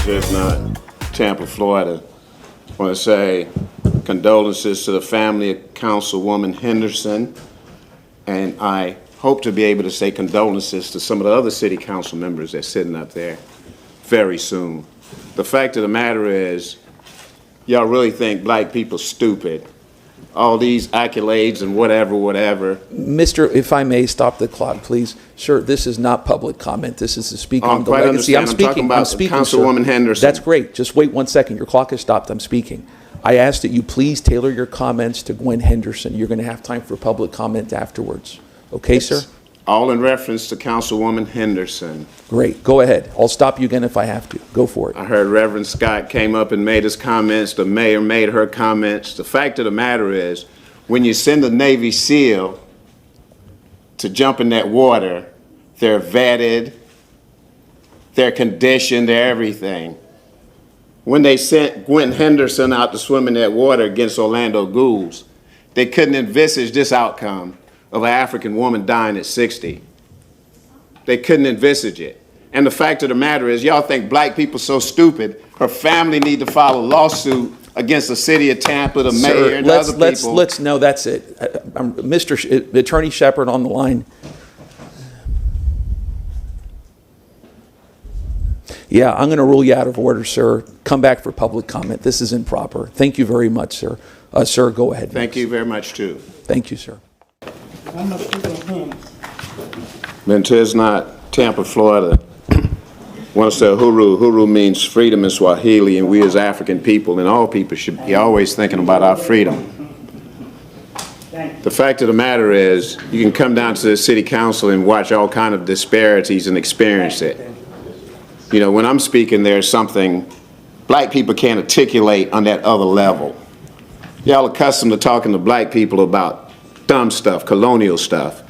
Just not Tampa, Florida. I want to say condolences to the family of Councilwoman Henderson, and I hope to be able to say condolences to some of the other city council members that's sitting up there very soon. The fact of the matter is, y'all really think black people stupid. All these accolades and whatever. Mr., if I may stop the clock, please. Sir, this is not public comment. This is to speak on the legacy. I'm speaking, Councilwoman Henderson. That's great. Just wait 1 second. Your clock has stopped. I'm speaking. I ask that you please tailor your comments to Gwen Henderson. You're going to have time for public comment afterwards. Okay, sir? All in reference to Councilwoman Henderson. Great. Go ahead. I'll stop you again if I have to. Go for it. I heard Reverend Scott came up and made his comments. The mayor made her comments. The fact of the matter is, when you send a Navy SEAL to jump in that water, they're vetted, they're conditioned, they're everything. When they sent Gwen Henderson out to swim in that water against Orlando Ghouls, they couldn't envisage this outcome of an African woman dying at 60. They couldn't envisage it. And the fact of the matter is, y'all think black people so stupid, her family need to file a lawsuit against the city of Tampa, the mayor, and other people. No, that's it. Mr. Attorney Shepard on the line. Yeah, I'm going to rule you out of order, sir. Come back for public comment. This is improper. Thank you very much, sir. Sir, go ahead. Thank you very much, too. Thank you, sir. Tis not Tampa, Florida. I want to say huru. Huru means freedom in Swahili, and we as African people and all people should be always thinking about our freedom. The fact of the matter is, you can come down to the city council and watch all kind of disparities and experience it. You know, when I'm speaking, there's something black people can't articulate on that other level. Y'all accustomed to talking to black people about dumb stuff, colonial stuff,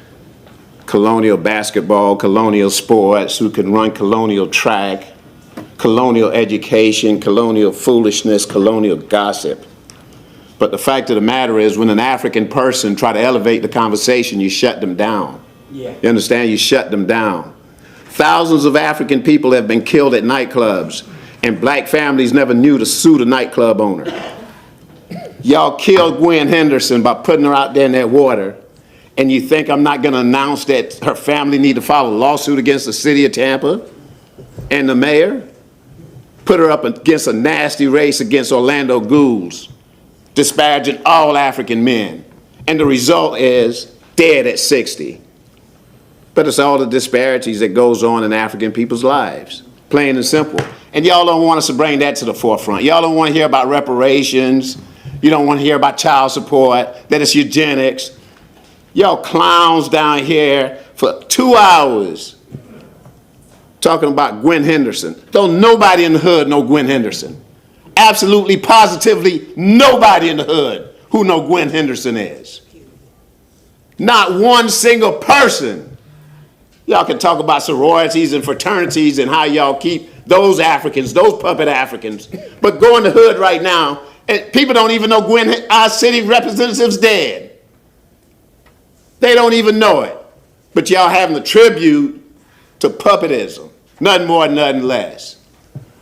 colonial basketball, colonial sports, who can run colonial track, colonial education, colonial foolishness, colonial gossip. But the fact of the matter is, when an African person try to elevate the conversation, you shut them down. Yeah. You understand? You shut them down. Thousands of African people have been killed at nightclubs, and black families never knew to sue the nightclub owner. Y'all killed Gwen Henderson by putting her out there in that water, and you think I'm not going to announce that her family need to file a lawsuit against the city of Tampa and the mayor? Put her up against a nasty race against Orlando Ghouls, disparaging all African men. And the result is dead at 60. But it's all the disparities that goes on in African people's lives, plain and simple. And y'all don't want us to bring that to the forefront. Y'all don't want to hear about reparations. You don't want to hear about child support, that it's eugenics. Y'all clowns down here for 2 hours talking about Gwen Henderson. Don't nobody in the hood know Gwen Henderson. Absolutely, positively, nobody in the hood who know Gwen Henderson is. Not one single person. Y'all can talk about sororities and fraternities and how y'all keep those Africans, those puppet Africans. But go in the hood right now, and people don't even know Gwen, our city representative's dead. They don't even know it. But y'all having a tribute to puppetism. Nothing more, nothing less.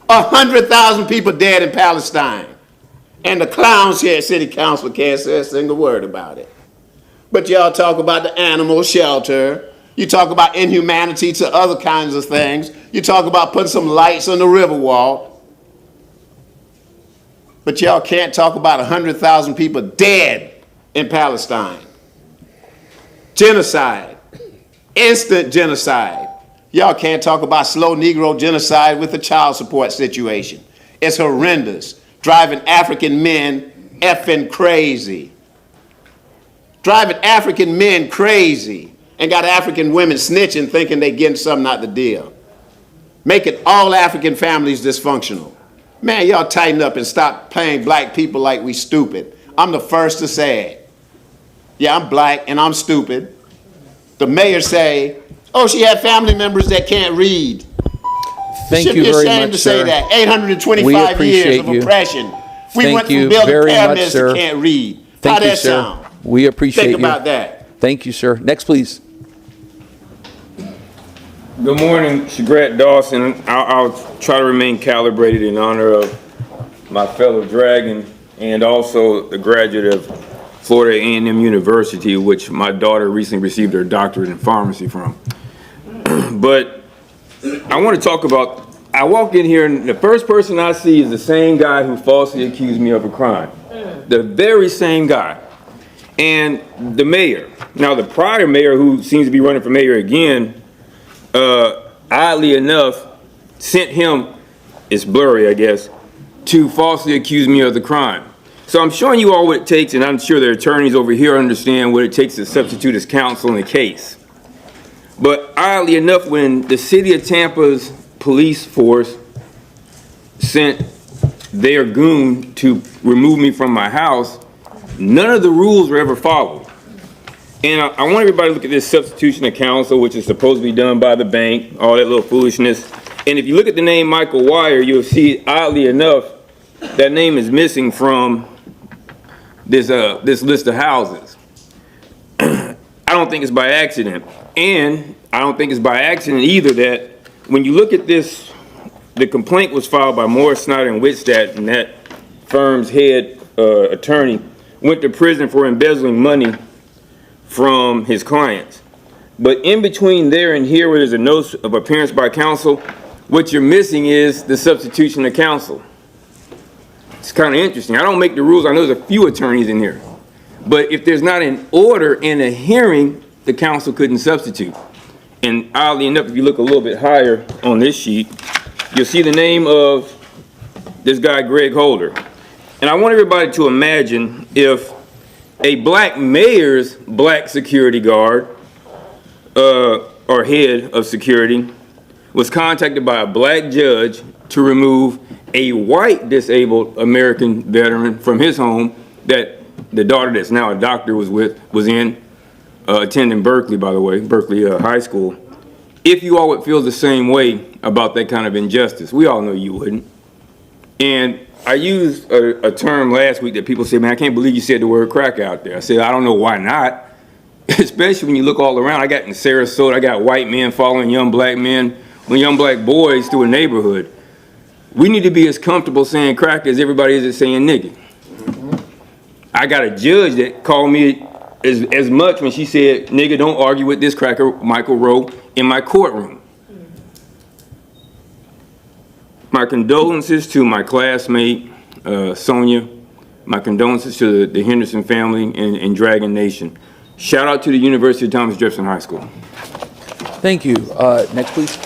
100,000 people dead in Palestine. And the clowns here at City Council can't say a single word about it. But y'all talk about the animal shelter. You talk about inhumanity to other kinds of things. You talk about putting some lights on the Riverwalk. But y'all can't talk about 100,000 people dead in Palestine. Genocide. Instant genocide. Y'all can't talk about slow Negro genocide with the child support situation. It's horrendous. Driving African men effing crazy. Driving African men crazy. And got African women snitching thinking they getting something out the deal. Making all African families dysfunctional. Man, y'all tighten up and stop playing black people like we stupid. I'm the first to say it. Yeah, I'm black and I'm stupid. The mayor say, oh, she had family members that can't read. Thank you very much, sir. Should be ashamed to say that. 825 years of oppression. We went from building pyramids that can't read. How that sound? We appreciate you. Think about that. Thank you, sir. Next, please. Good morning, Shagrat Dawson. I'll try to remain calibrated in honor of my fellow Dragon and also the graduate of Florida A&M University, which my daughter recently received her doctorate in pharmacy from. But I want to talk about, I walk in here and the first person I see is the same guy who falsely accused me of a crime. The very same guy. And the mayor. Now the prior mayor, who seems to be running for mayor again, oddly enough, sent him, it's blurry I guess, to falsely accuse me of the crime. So I'm showing you all what it takes, and I'm sure the attorneys over here understand what it takes to substitute as counsel in a case. But oddly enough, when the city of Tampa's police force sent their goon to remove me from my house, none of the rules were ever followed. And I want everybody to look at this substitution of counsel, which is supposed to be done by the bank, all that little foolishness. And if you look at the name Michael Wire, you'll see, oddly enough, that name is missing from this list of houses. I don't think it's by accident. And I don't think it's by accident either that when you look at this, the complaint was filed by Morris, Snyder, and Whitstadt, and that firm's head attorney went to prison for embezzling money from his clients. But in between there and here, where there's a notice of appearance by counsel, what you're missing is the substitution of counsel. It's kind of interesting. I don't make the rules. I know there's a few attorneys in here. But if there's not an order in a hearing, the counsel couldn't substitute. And oddly enough, if you look a little bit higher on this sheet, you'll see the name of this guy, Greg Holder. And I want everybody to imagine if a black mayor's black security guard or head of security was contacted by a black judge to remove a white disabled American veteran from his home that the daughter that's now a doctor was in, attending Berkeley, by the way, Berkeley High School. If you all would feel the same way about that kind of injustice, we all know you wouldn't. And I used a term last week that people say, man, I can't believe you said the word crack out there. I said, I don't know why not. Especially when you look all around. I got in Sarasota, I got white men following young black men, young black boys through a neighborhood. We need to be as comfortable saying crack as everybody is at saying nigga. I got a judge that called me as much when she said, nigga, don't argue with this cracker, Michael Rowe, in my courtroom. My condolences to my classmate, Sonia. My condolences to the Henderson family and Dragon Nation. Shout out to the University of Thomas Jefferson High School. Thank you. Next, please.